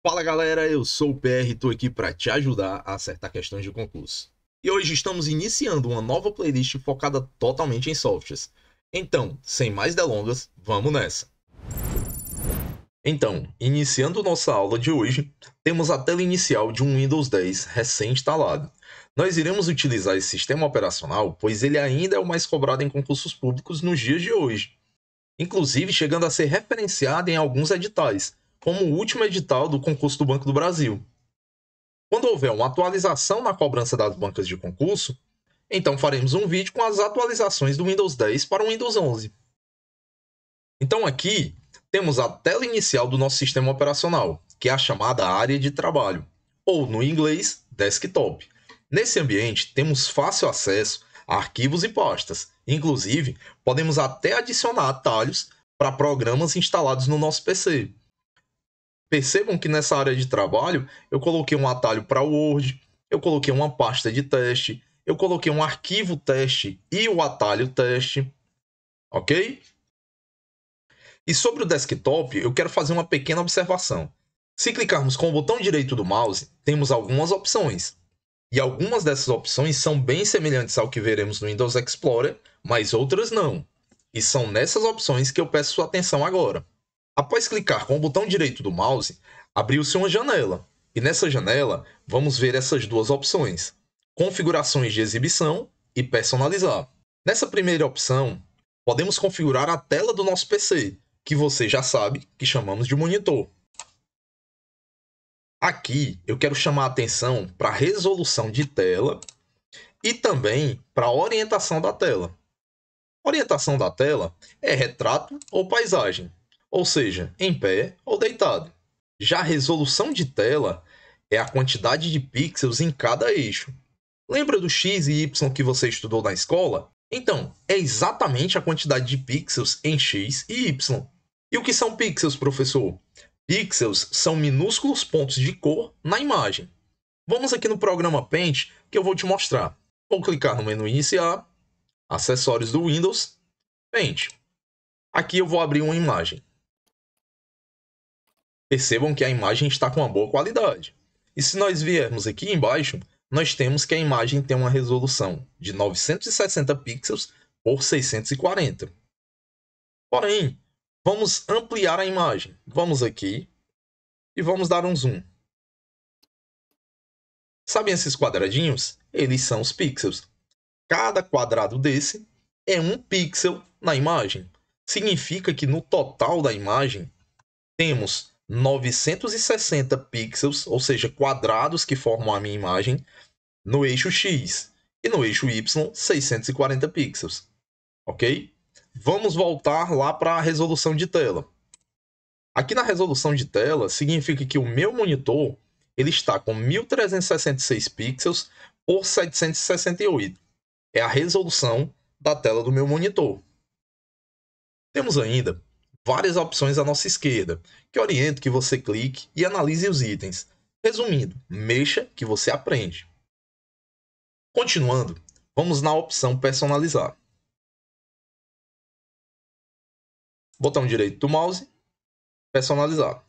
Fala galera, eu sou o PR e estou aqui para te ajudar a acertar questões de concurso. E hoje estamos iniciando uma nova playlist focada totalmente em softwares. Então, sem mais delongas, vamos nessa! Então, iniciando nossa aula de hoje, temos a tela inicial de um Windows 10 recém-instalado. Nós iremos utilizar esse sistema operacional, pois ele ainda é o mais cobrado em concursos públicos nos dias de hoje, inclusive chegando a ser referenciado em alguns editais, como o último edital do concurso do Banco do Brasil. Quando houver uma atualização na cobrança das bancas de concurso, então faremos um vídeo com as atualizações do Windows 10 para o Windows 11. Então aqui temos a tela inicial do nosso sistema operacional, que é a chamada área de trabalho, ou no inglês, desktop. Nesse ambiente temos fácil acesso a arquivos e pastas. Inclusive, podemos até adicionar atalhos para programas instalados no nosso PC. Percebam que nessa área de trabalho eu coloquei um atalho para o Word, eu coloquei uma pasta de teste, eu coloquei um arquivo teste e o atalho teste, ok? E sobre o desktop, eu quero fazer uma pequena observação. Se clicarmos com o botão direito do mouse, temos algumas opções. E algumas dessas opções são bem semelhantes ao que veremos no Windows Explorer, mas outras não. E são nessas opções que eu peço sua atenção agora. Após clicar com o botão direito do mouse, abriu-se uma janela. E nessa janela, vamos ver essas duas opções: configurações de exibição e personalizar. Nessa primeira opção, podemos configurar a tela do nosso PC, que você já sabe que chamamos de monitor. Aqui eu quero chamar a atenção para a resolução de tela e também para a orientação da tela. Orientação da tela é retrato ou paisagem, ou seja, em pé ou deitado. Já a resolução de tela é a quantidade de pixels em cada eixo. Lembra do X e Y que você estudou na escola? Então, é exatamente a quantidade de pixels em X e Y. E o que são pixels, professor? Pixels são minúsculos pontos de cor na imagem. Vamos aqui no programa Paint que eu vou te mostrar. Vou clicar no menu Iniciar, Acessórios do Windows, Paint. Aqui eu vou abrir uma imagem. Percebam que a imagem está com uma boa qualidade. E se nós viermos aqui embaixo, nós temos que a imagem tem uma resolução de 960 pixels por 640. Porém, vamos ampliar a imagem. Vamos aqui e vamos dar um zoom. Sabem esses quadradinhos? Eles são os pixels. Cada quadrado desse é um pixel na imagem. Significa que no total da imagem temos 960 pixels, ou seja, quadrados que formam a minha imagem, no eixo X. E no eixo Y, 640 pixels. Ok? Vamos voltar lá para a resolução de tela. Aqui na resolução de tela, significa que o meu monitor ele está com 1366 pixels por 768. É a resolução da tela do meu monitor. Temos ainda várias opções à nossa esquerda, que oriento que você clique e analise os itens. Resumindo, mexa que você aprende. Continuando, vamos na opção personalizar. Botão direito do mouse, personalizar.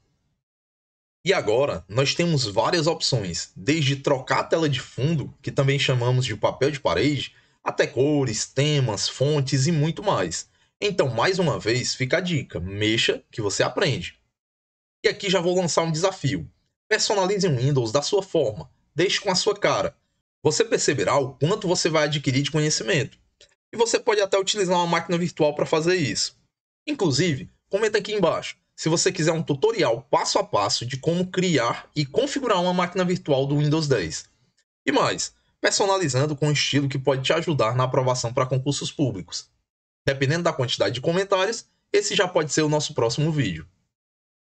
E agora, nós temos várias opções, desde trocar a tela de fundo, que também chamamos de papel de parede, até cores, temas, fontes e muito mais. Então, mais uma vez, fica a dica, mexa que você aprende. E aqui já vou lançar um desafio. Personalize um Windows da sua forma, deixe com a sua cara. Você perceberá o quanto você vai adquirir de conhecimento. E você pode até utilizar uma máquina virtual para fazer isso. Inclusive, comenta aqui embaixo se você quiser um tutorial passo a passo de como criar e configurar uma máquina virtual do Windows 10. E mais, personalizando com um estilo que pode te ajudar na aprovação para concursos públicos. Dependendo da quantidade de comentários, esse já pode ser o nosso próximo vídeo.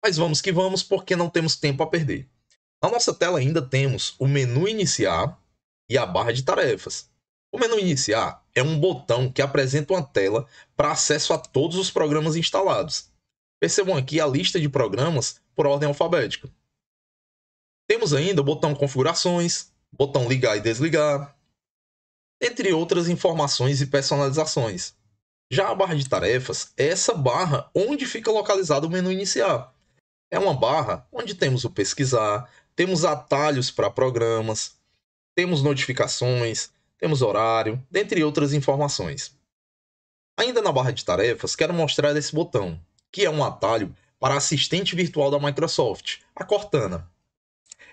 Mas vamos que vamos, porque não temos tempo a perder. Na nossa tela ainda temos o menu Iniciar e a barra de tarefas. O menu Iniciar é um botão que apresenta uma tela para acesso a todos os programas instalados. Percebam aqui a lista de programas por ordem alfabética. Temos ainda o botão Configurações, botão Ligar e Desligar, entre outras informações e personalizações. Já a barra de tarefas é essa barra onde fica localizado o menu Iniciar. é uma barra onde temos o pesquisar, temos atalhos para programas, temos notificações, temos horário, dentre outras informações. Ainda na barra de tarefas, quero mostrar esse botão, que é um atalho para a assistente virtual da Microsoft, a Cortana.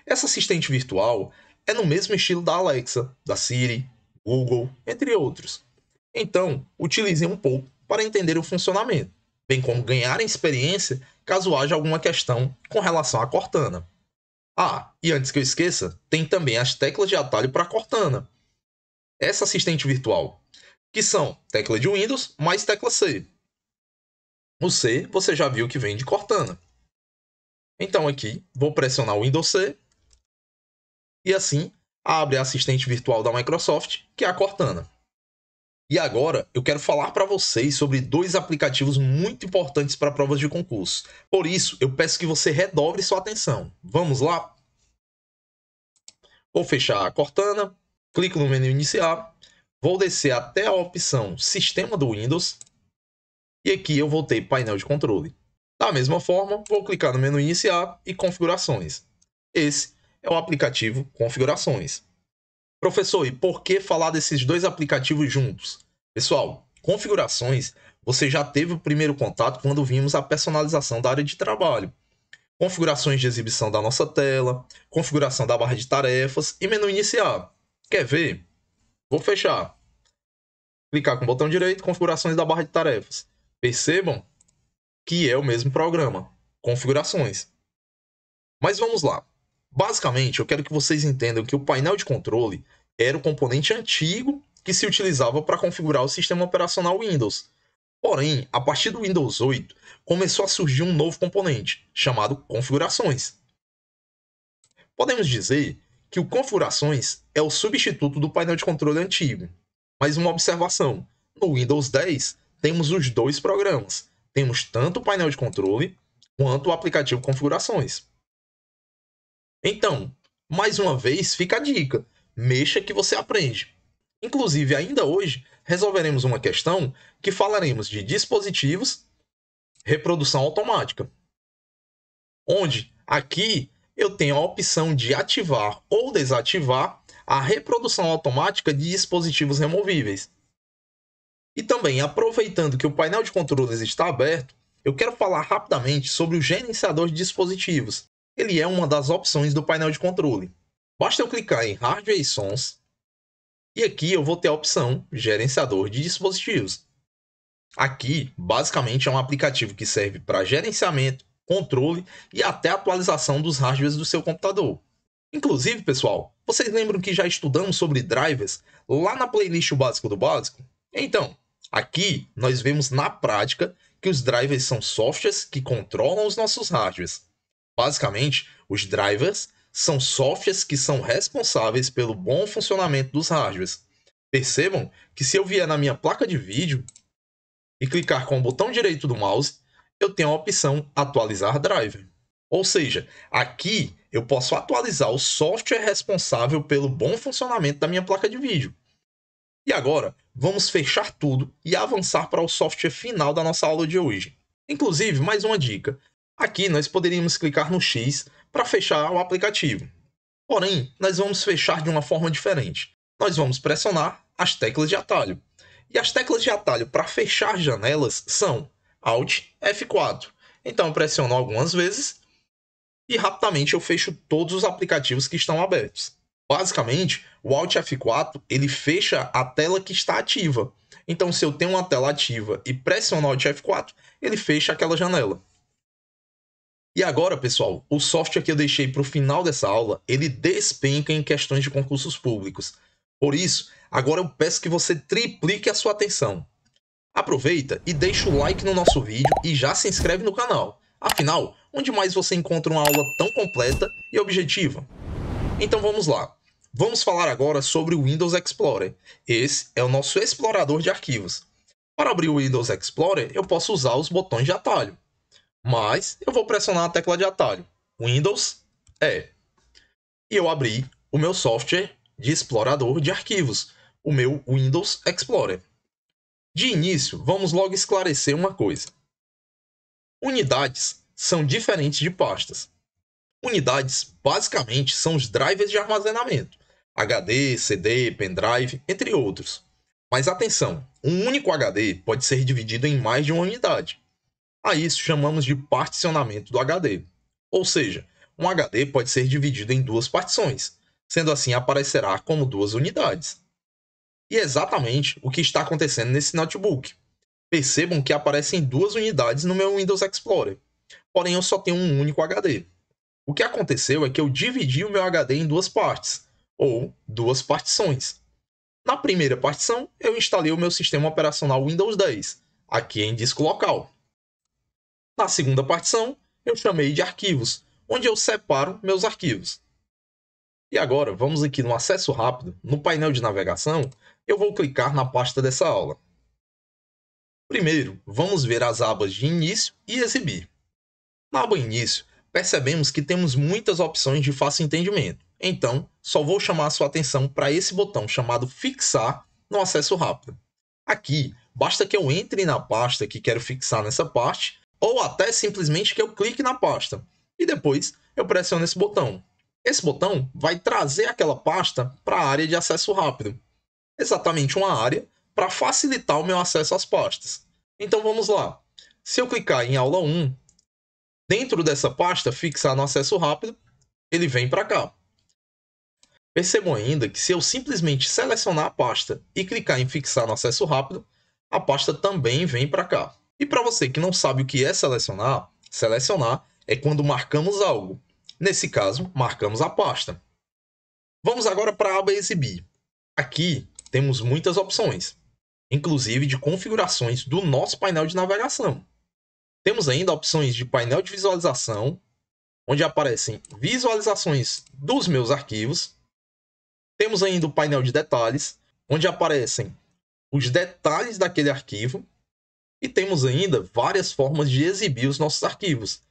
Essa assistente virtual é no mesmo estilo da Alexa, da Siri, Google, entre outros. Então, utilize um pouco para entender o funcionamento, bem como ganhar experiência caso haja alguma questão com relação à Cortana. Ah, e antes que eu esqueça, tem também as teclas de atalho para a Cortana. Essa assistente virtual, que são tecla de Windows mais tecla C. O C você já viu que vem de Cortana. Então aqui, vou pressionar o Windows C e assim abre a assistente virtual da Microsoft, que é a Cortana. E agora eu quero falar para vocês sobre dois aplicativos muito importantes para provas de concurso. Por isso, eu peço que você redobre sua atenção. Vamos lá? Vou fechar a Cortana, clico no menu iniciar, vou descer até a opção Sistema do Windows e aqui eu vou ter painel de controle. Da mesma forma, vou clicar no menu iniciar e configurações. Esse é o aplicativo Configurações. Professor, e por que falar desses dois aplicativos juntos? Pessoal, configurações, você já teve o primeiro contato quando vimos a personalização da área de trabalho. Configurações de exibição da nossa tela, configuração da barra de tarefas e menu iniciar. Quer ver? Vou fechar. Clicar com o botão direito, configurações da barra de tarefas. Percebam que é o mesmo programa, configurações. Mas vamos lá. Basicamente, eu quero que vocês entendam que o painel de controle era o componente antigo que se utilizava para configurar o sistema operacional Windows. Porém, a partir do Windows 8, começou a surgir um novo componente, chamado configurações. Podemos dizer que o configurações é o substituto do painel de controle antigo. Mas uma observação, no Windows 10 temos os dois programas. Temos tanto o painel de controle quanto o aplicativo configurações. Então, mais uma vez, fica a dica: mexa que você aprende. Inclusive, ainda hoje, resolveremos uma questão que falaremos de dispositivos, reprodução automática. Onde aqui eu tenho a opção de ativar ou desativar a reprodução automática de dispositivos removíveis. E também, aproveitando que o painel de controles está aberto, eu quero falar rapidamente sobre o gerenciador de dispositivos. Ele é uma das opções do painel de controle. Basta eu clicar em Hardware e Sons, e aqui eu vou ter a opção Gerenciador de Dispositivos. Aqui, basicamente, é um aplicativo que serve para gerenciamento, controle e até atualização dos hardwares do seu computador. Inclusive, pessoal, vocês lembram que já estudamos sobre drivers lá na playlist O Básico do Básico? Então, aqui nós vemos na prática que os drivers são softwares que controlam os nossos hardwares. Basicamente, os drivers são softwares que são responsáveis pelo bom funcionamento dos hardwares. Percebam que se eu vier na minha placa de vídeo e clicar com o botão direito do mouse, eu tenho a opção Atualizar Driver. Ou seja, aqui eu posso atualizar o software responsável pelo bom funcionamento da minha placa de vídeo. E agora, vamos fechar tudo e avançar para o software final da nossa aula de hoje. Inclusive, mais uma dica. Aqui nós poderíamos clicar no X para fechar o aplicativo. Porém, nós vamos fechar de uma forma diferente. Nós vamos pressionar as teclas de atalho. E as teclas de atalho para fechar janelas são Alt F4. Então eu pressiono algumas vezes e rapidamente eu fecho todos os aplicativos que estão abertos. Basicamente, o Alt F4 ele fecha a tela que está ativa. Então, se eu tenho uma tela ativa e pressiono o Alt F4, ele fecha aquela janela. E agora, pessoal, o software que eu deixei para o final dessa aula, ele despenca em questões de concursos públicos. Por isso, agora eu peço que você triplique a sua atenção. Aproveita e deixa o like no nosso vídeo e já se inscreve no canal. Afinal, onde mais você encontra uma aula tão completa e objetiva? Então vamos lá. Vamos falar agora sobre o Windows Explorer. Esse é o nosso explorador de arquivos. Para abrir o Windows Explorer, eu posso usar os botões de atalho. Mas eu vou pressionar a tecla de atalho. Windows E. E eu abri o meu software de explorador de arquivos, o meu Windows Explorer. De início, vamos logo esclarecer uma coisa. Unidades são diferentes de pastas. Unidades, basicamente, são os drivers de armazenamento, HD, CD, pendrive, entre outros. Mas atenção, um único HD pode ser dividido em mais de uma unidade. A isso chamamos de particionamento do HD. Ou seja, um HD pode ser dividido em duas partições, sendo assim aparecerá como duas unidades. E é exatamente o que está acontecendo nesse notebook. Percebam que aparecem duas unidades no meu Windows Explorer, porém eu só tenho um único HD. O que aconteceu é que eu dividi o meu HD em duas partes, ou duas partições. Na primeira partição, eu instalei o meu sistema operacional Windows 10, aqui em disco local. Na segunda partição, eu chamei de arquivos, onde eu separo meus arquivos. E agora, vamos aqui no acesso rápido, no painel de navegação, eu vou clicar na pasta dessa aula. Primeiro, vamos ver as abas de início e exibir. Na aba início, percebemos que temos muitas opções de fácil entendimento. Então, só vou chamar a sua atenção para esse botão chamado fixar no acesso rápido. Aqui, basta que eu entre na pasta que quero fixar nessa parte, ou até simplesmente que eu clique na pasta, e depois eu pressiono esse botão. Esse botão vai trazer aquela pasta para a área de acesso rápido. Exatamente uma área para facilitar o meu acesso às pastas. Então vamos lá. Se eu clicar em aula 1, dentro dessa pasta, fixar no acesso rápido, ele vem para cá. Percebam ainda que se eu simplesmente selecionar a pasta e clicar em fixar no acesso rápido, a pasta também vem para cá. E para você que não sabe o que é selecionar, selecionar é quando marcamos algo. Nesse caso, marcamos a pasta. Vamos agora para a aba exibir. Aqui temos muitas opções, inclusive de configurações do nosso painel de navegação. Temos ainda opções de painel de visualização, onde aparecem visualizações dos meus arquivos. Temos ainda o painel de detalhes, onde aparecem os detalhes daquele arquivo. E temos ainda várias formas de exibir os nossos arquivos.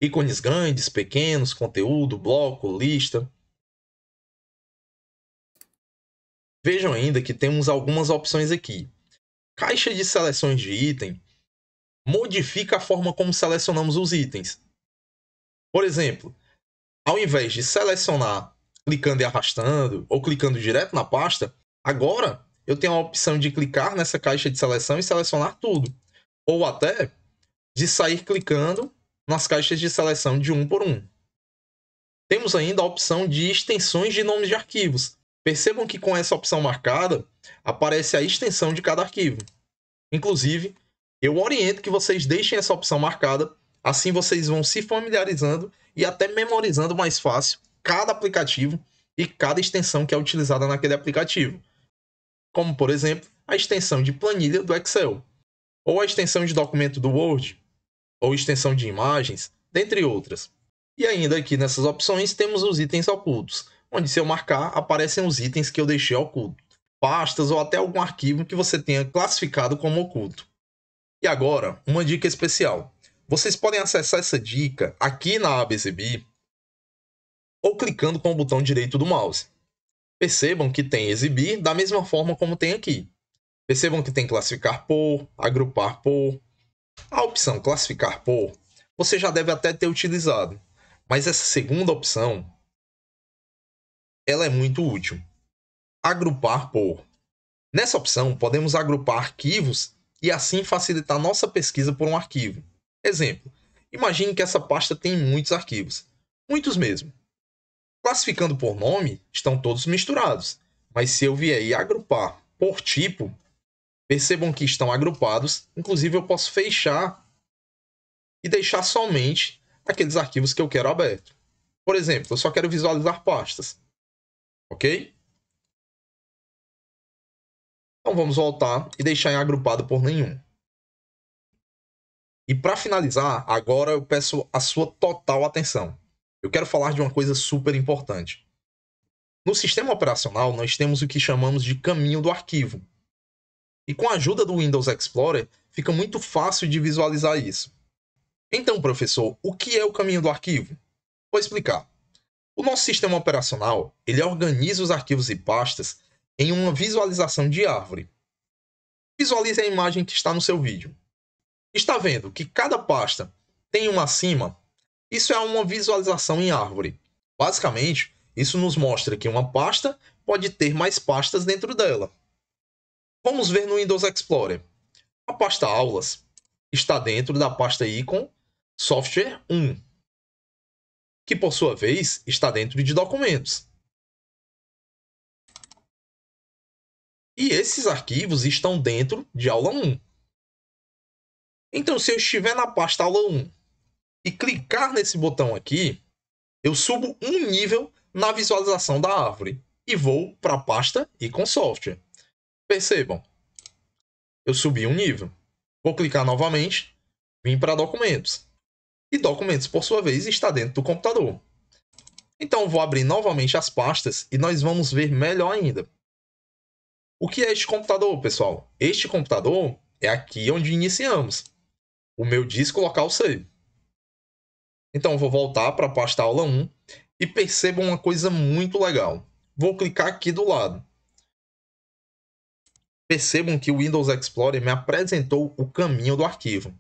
Ícones grandes, pequenos, conteúdo, bloco, lista. Vejam ainda que temos algumas opções aqui. Caixa de seleções de item modifica a forma como selecionamos os itens. Por exemplo, ao invés de selecionar clicando e arrastando, ou clicando direto na pasta, agora eu tenho a opção de clicar nessa caixa de seleção e selecionar tudo. Ou até de sair clicando nas caixas de seleção de um por um. Temos ainda a opção de extensões de nomes de arquivos. Percebam que com essa opção marcada, aparece a extensão de cada arquivo. Inclusive, eu oriento que vocês deixem essa opção marcada, assim vocês vão se familiarizando e até memorizando mais fácil cada aplicativo e cada extensão que é utilizada naquele aplicativo. Como, por exemplo, a extensão de planilha do Excel, ou a extensão de documento do Word, ou extensão de imagens, dentre outras. E ainda aqui nessas opções temos os itens ocultos, onde se eu marcar, aparecem os itens que eu deixei oculto, pastas ou até algum arquivo que você tenha classificado como oculto. E agora, uma dica especial. Vocês podem acessar essa dica aqui na aba Exibir ou clicando com o botão direito do mouse. Percebam que tem Exibir da mesma forma como tem aqui. Percebam que tem Classificar por, Agrupar por. A opção Classificar por, você já deve até ter utilizado, mas essa segunda opção, ela é muito útil. Agrupar por. Nessa opção, podemos agrupar arquivos e assim facilitar nossa pesquisa por um arquivo. Exemplo, imagine que essa pasta tem muitos arquivos, muitos mesmo. Classificando por nome, estão todos misturados, mas se eu vier e agrupar por tipo, percebam que estão agrupados, inclusive eu posso fechar e deixar somente aqueles arquivos que eu quero aberto. Por exemplo, eu só quero visualizar pastas. Ok? Então vamos voltar e deixar em agrupado por nenhum. E para finalizar, agora eu peço a sua total atenção. Eu quero falar de uma coisa super importante. No sistema operacional, nós temos o que chamamos de caminho do arquivo. E com a ajuda do Windows Explorer, fica muito fácil de visualizar isso. Então, professor, o que é o caminho do arquivo? Vou explicar. O nosso sistema operacional, ele organiza os arquivos e pastas em uma visualização de árvore. Visualize a imagem que está no seu vídeo. Está vendo que cada pasta Tem uma acima? Isso é uma visualização em árvore. Basicamente, isso nos mostra que uma pasta pode ter mais pastas dentro dela. Vamos ver no Windows Explorer. A pasta Aulas está dentro da pasta Icon Software 1, que por sua vez está dentro de Documentos. E esses arquivos estão dentro de Aula 1. Então, se eu estiver na pasta Aula 1 e clicar nesse botão aqui, eu subo um nível na visualização da árvore e vou para a pasta Icon Software. Percebam, eu subi um nível. Vou clicar novamente, vim para Documentos. E Documentos, por sua vez, está dentro do computador. Então, vou abrir novamente as pastas e nós vamos ver melhor ainda. O que é este computador, pessoal? Este computador é aqui onde iniciamos. O meu disco local C. Então, vou voltar para a pasta Aula 1 e percebam uma coisa muito legal. Vou clicar aqui do lado. Percebam que o Windows Explorer me apresentou o caminho do arquivo.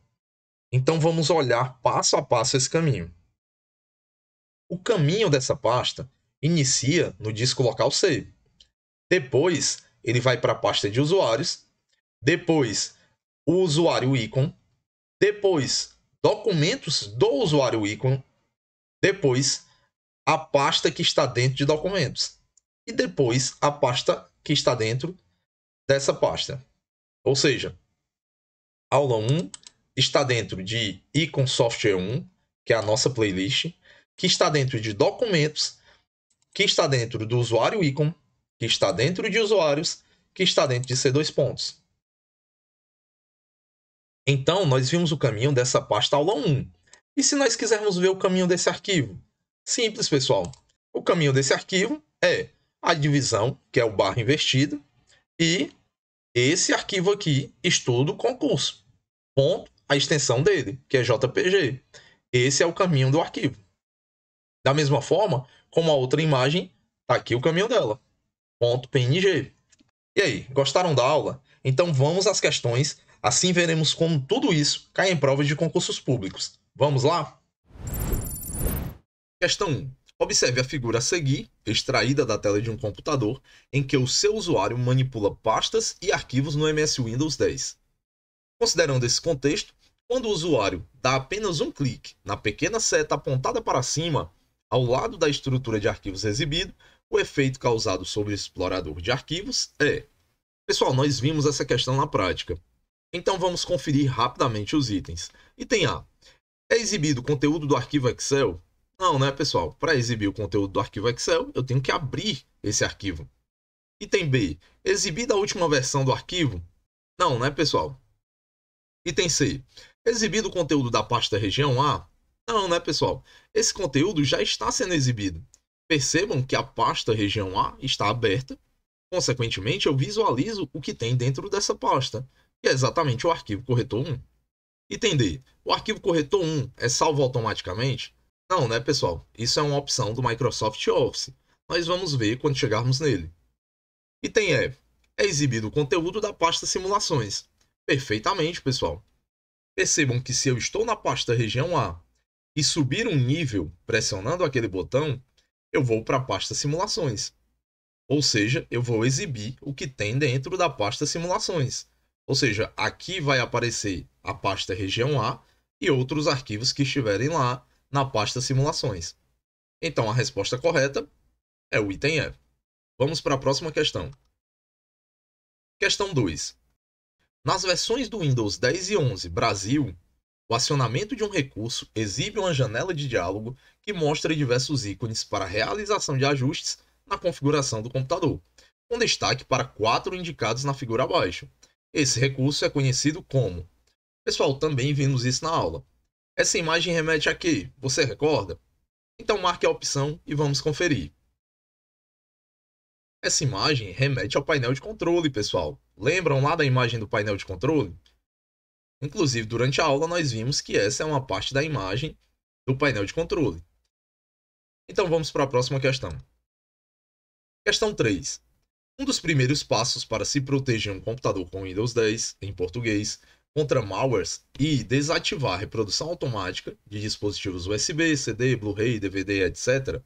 Então, vamos olhar passo a passo esse caminho. O caminho dessa pasta inicia no disco local C. Depois, ele vai para a pasta de usuários. Depois, o usuário Icon. Depois, documentos do usuário Icon. Depois, a pasta que está dentro de documentos. E depois, a pasta que está dentro dessa pasta. Ou seja, aula 1 está dentro de Icon Software 1, que é a nossa playlist, que está dentro de documentos, que está dentro do usuário Icon, que está dentro de usuários, que está dentro de C2 pontos. Então, nós vimos o caminho dessa pasta aula 1. E se nós quisermos ver o caminho desse arquivo? Simples, pessoal. O caminho desse arquivo é a divisão, que é o barra invertido, e esse arquivo aqui, estudo concurso. Ponto, a extensão dele, que é JPG. Esse é o caminho do arquivo. Da mesma forma, como a outra imagem, está aqui o caminho dela. Ponto .png. E aí, gostaram da aula? Então vamos às questões, assim veremos como tudo isso cai em provas de concursos públicos. Vamos lá? Questão 1. Observe a figura a seguir, extraída da tela de um computador, em que o seu usuário manipula pastas e arquivos no MS Windows 10. Considerando esse contexto, quando o usuário dá apenas um clique na pequena seta apontada para cima, ao lado da estrutura de arquivos exibido, o efeito causado sobre o explorador de arquivos é... Pessoal, nós vimos essa questão na prática. Então vamos conferir rapidamente os itens. Item A. É exibido o conteúdo do arquivo Excel? Não, né, pessoal? Para exibir o conteúdo do arquivo Excel, eu tenho que abrir esse arquivo. Item B. Exibida a última versão do arquivo? Não, né, pessoal? Item C. Exibido o conteúdo da pasta região A? Não, né, pessoal? Esse conteúdo já está sendo exibido. Percebam que a pasta região A está aberta. Consequentemente, eu visualizo o que tem dentro dessa pasta, que é exatamente o arquivo corretor 1. Item D. O arquivo corretor 1 é salvo automaticamente? Não, né, pessoal? Isso é uma opção do Microsoft Office. Nós vamos ver quando chegarmos nele. Item E. É exibido o conteúdo da pasta Simulações. Perfeitamente, pessoal. Percebam que se eu estou na pasta região A e subir um nível pressionando aquele botão, eu vou para a pasta Simulações. Ou seja, eu vou exibir o que tem dentro da pasta Simulações. Ou seja, aqui vai aparecer a pasta região A e outros arquivos que estiverem lá na pasta Simulações. Então, a resposta correta é o item E. Vamos para a próxima questão. Questão 2. Nas versões do Windows 10 e 11 Brasil, o acionamento de um recurso exibe uma janela de diálogo que mostra diversos ícones para a realização de ajustes na configuração do computador, com destaque para 4 indicados na figura abaixo. Esse recurso é conhecido como... Pessoal, também vimos isso na aula. Essa imagem remete a quê? Você recorda? Então marque a opção e vamos conferir. Essa imagem remete ao painel de controle, pessoal. Lembram lá da imagem do painel de controle? Inclusive, durante a aula nós vimos que essa é uma parte da imagem do painel de controle. Então vamos para a próxima questão. Questão 3. Um dos primeiros passos para se proteger um computador com Windows 10, em português, contra malwares e desativar a reprodução automática de dispositivos USB, CD, Blu-ray, DVD, etc.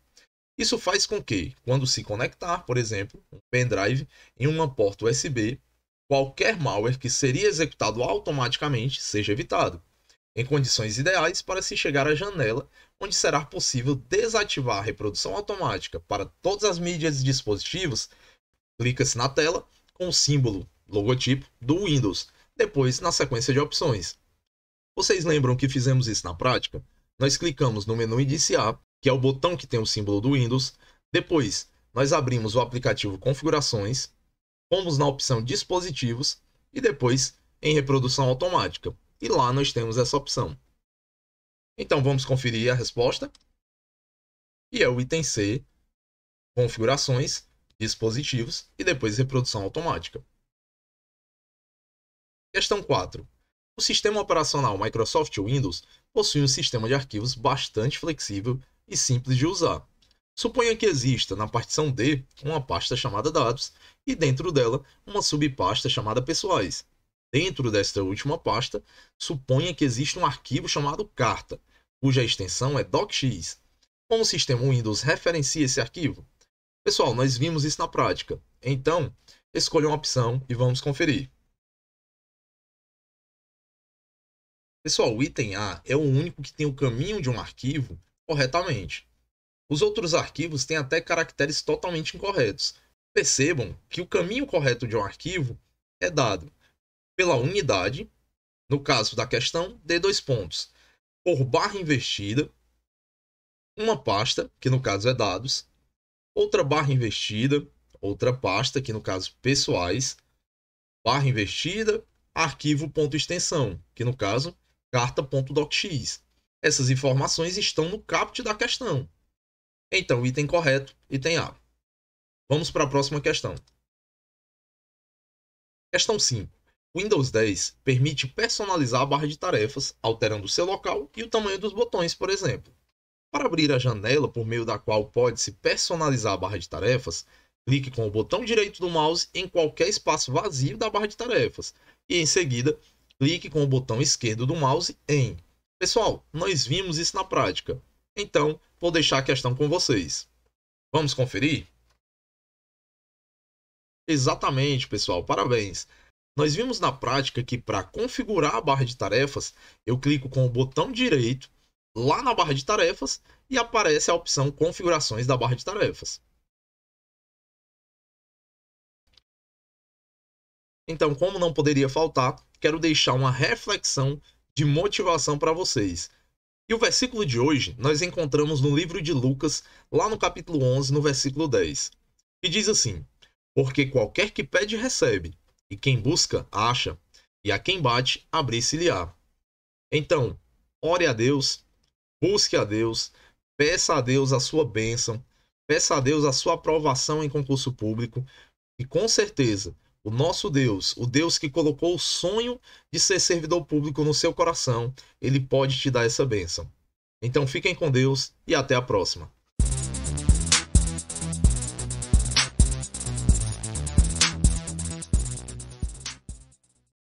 Isso faz com que, quando se conectar, por exemplo, um pendrive em uma porta USB, qualquer malware que seria executado automaticamente seja evitado, em condições ideais para se chegar à janela onde será possível desativar a reprodução automática para todas as mídias e dispositivos. Clica-se na tela com o símbolo, logotipo do Windows, depois na sequência de opções. Vocês lembram que fizemos isso na prática? Nós clicamos no menu Iniciar, que é o botão que tem o símbolo do Windows. Depois, nós abrimos o aplicativo Configurações, fomos na opção Dispositivos e depois em Reprodução Automática. E lá nós temos essa opção. Então vamos conferir a resposta. E é o item C, Configurações, Dispositivos e depois Reprodução Automática. Questão 4. O sistema operacional Microsoft Windows possui um sistema de arquivos bastante flexível e simples de usar. Suponha que exista na partição D uma pasta chamada Dados e dentro dela uma subpasta chamada Pessoais. Dentro desta última pasta, suponha que existe um arquivo chamado Carta, cuja extensão é docx. Como o sistema Windows referencia esse arquivo? Pessoal, nós vimos isso na prática. Então, escolha uma opção e vamos conferir. Pessoal, o item A é o único que tem o caminho de um arquivo corretamente. Os outros arquivos têm até caracteres totalmente incorretos. Percebam que o caminho correto de um arquivo é dado pela unidade, no caso da questão, D2 pontos, por barra invertida, uma pasta, que no caso é dados, outra barra invertida, outra pasta, que no caso pessoais, barra invertida, arquivo.extensão, que no caso carta.docx. Essas informações estão no caput da questão. Então, item correto, item A. Vamos para a próxima questão. Questão 5. O Windows 10 permite personalizar a barra de tarefas, alterando o seu local e o tamanho dos botões, por exemplo. Para abrir a janela por meio da qual pode-se personalizar a barra de tarefas, clique com o botão direito do mouse em qualquer espaço vazio da barra de tarefas e, em seguida, clique com o botão esquerdo do mouse em. Pessoal, nós vimos isso na prática, então vou deixar a questão com vocês. Vamos conferir? Exatamente, pessoal, parabéns! Nós vimos na prática que para configurar a barra de tarefas, eu clico com o botão direito lá na barra de tarefas e aparece a opção Configurações da barra de tarefas. Então, como não poderia faltar, quero deixar uma reflexão de motivação para vocês. E o versículo de hoje nós encontramos no livro de Lucas, lá no capítulo 11, no versículo 10, que diz assim: Porque qualquer que pede, recebe, e quem busca, acha, e a quem bate, abrir-se-lhe-á. Então, ore a Deus, busque a Deus, peça a Deus a sua bênção, peça a Deus a sua aprovação em concurso público, e com certeza, o nosso Deus, o Deus que colocou o sonho de ser servidor público no seu coração, ele pode te dar essa bênção. Então fiquem com Deus e até a próxima.